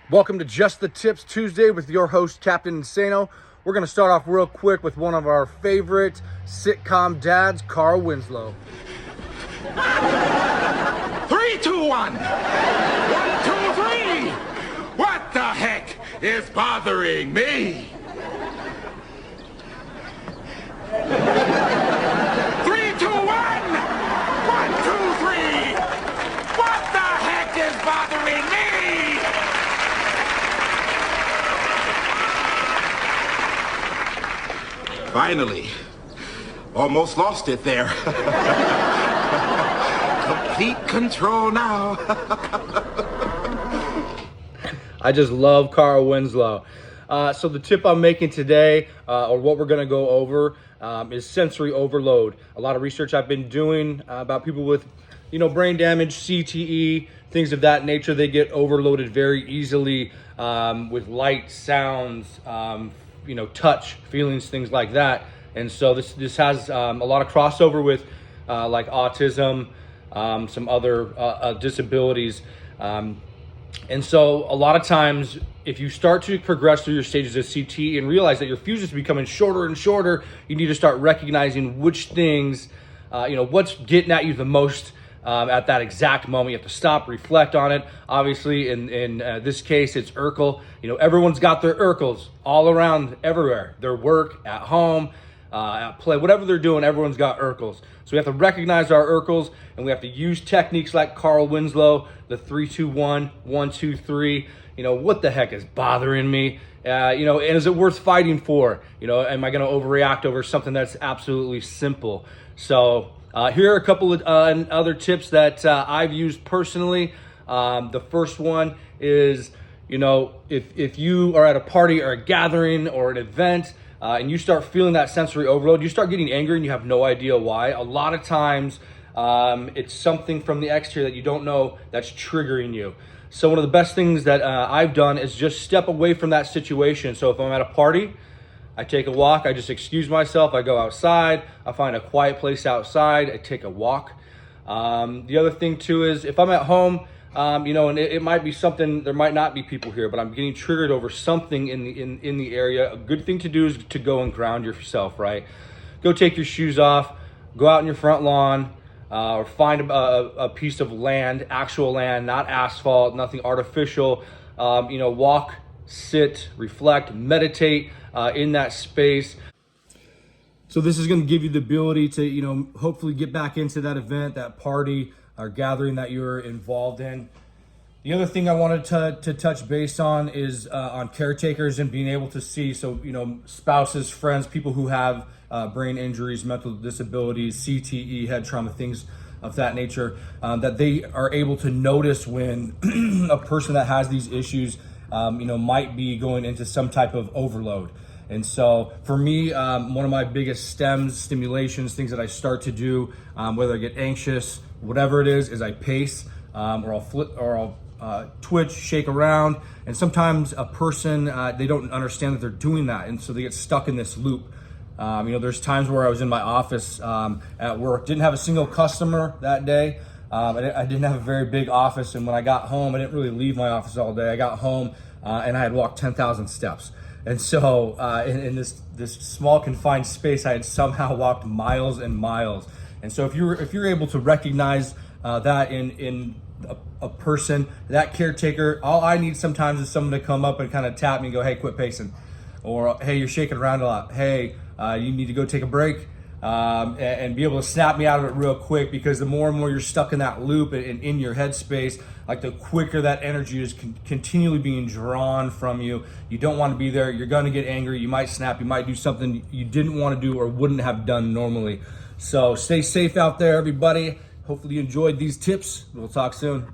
Welcome to Just the Tips Tuesday with your host, Captain Insano. We're going to start off real quick with one of our favorite sitcom dads, Carl Winslow. 3, 2, 1. 1, 2, 3. What the heck is bothering me? 3, 2, 1. 1, 2, 3. What the heck is bothering me? Finally, almost lost it there. Complete control now. I just love Carl Winslow. So the tip I'm making today, or what we're going to go over, is sensory overload. A lot of research I've been doing about people with, brain damage, CTE, things of that nature. They get overloaded very easily with light, sounds, touch, feelings, things like that. And so this has a lot of crossover with like autism, some other disabilities. And so a lot of times, if you start to progress through your stages of CT and realize that your fuse is becoming shorter and shorter, you need to start recognizing which things, what's getting at you the most at that exact moment. You have to stop, reflect on it. Obviously, in this case, it's Urkel. Everyone's got their Urkels all around, everywhere. Their work, at home, at play, whatever they're doing, everyone's got Urkels. So we have to recognize our Urkels, and we have to use techniques like Carl Winslow, the 3, 2, 1, 1, 2, 3. What the heck is bothering me? And is it worth fighting for? Am I going to overreact over something that's absolutely simple? So here are a couple of other tips that I've used personally. The first one is, if you are at a party or a gathering or an event, and you start feeling that sensory overload, you start getting angry and you have no idea why. A lot of times, it's something from the exterior that you don't know that's triggering you. So one of the best things that I've done is just step away from that situation. So if I'm at a party, I take a walk, I just excuse myself, I go outside, I find a quiet place outside, I take a walk. The other thing too is if I'm at home, and it might be something, there might not be people here, but I'm getting triggered over something in the area. A good thing to do is to go and ground yourself, right? Go take your shoes off, go out in your front lawn, or find a piece of land, actual land, not asphalt, nothing artificial. Walk, sit, reflect, meditate in that space. So this is going to give you the ability to, hopefully get back into that event, that party, or gathering that you're involved in. The other thing I wanted to touch base on is on caretakers and being able to see, so, spouses, friends, people who have brain injuries, mental disabilities, CTE, head trauma, things of that nature, that they are able to notice when a person that has these issues, might be going into some type of overload. And so for me, one of my biggest stimulations, things that I start to do, whether I get anxious, whatever it is I pace, or I'll flip, or I'll twitch, shake around. And sometimes a person, they don't understand that they're doing that. And so they get stuck in this loop. There's times where I was in my office at work, didn't have a single customer that day. I didn't have a very big office. And when I got home, I didn't really leave my office all day. I got home and I had walked 10,000 steps. And so in this small confined space, I had somehow walked miles and miles. And so if you're able to recognize that in a person, that caretaker, all I need sometimes is someone to come up and kind of tap me and go, hey, quit pacing. Or, hey, you're shaking around a lot. Hey, you need to go take a break. And be able to snap me out of it real quick, because the more and more you're stuck in that loop and in your headspace, like the quicker that energy is continually being drawn from you. You don't want to be there. You're going to get angry. You might snap. You might do something you didn't want to do or wouldn't have done normally. So stay safe out there, everybody. Hopefully you enjoyed these tips. We'll talk soon.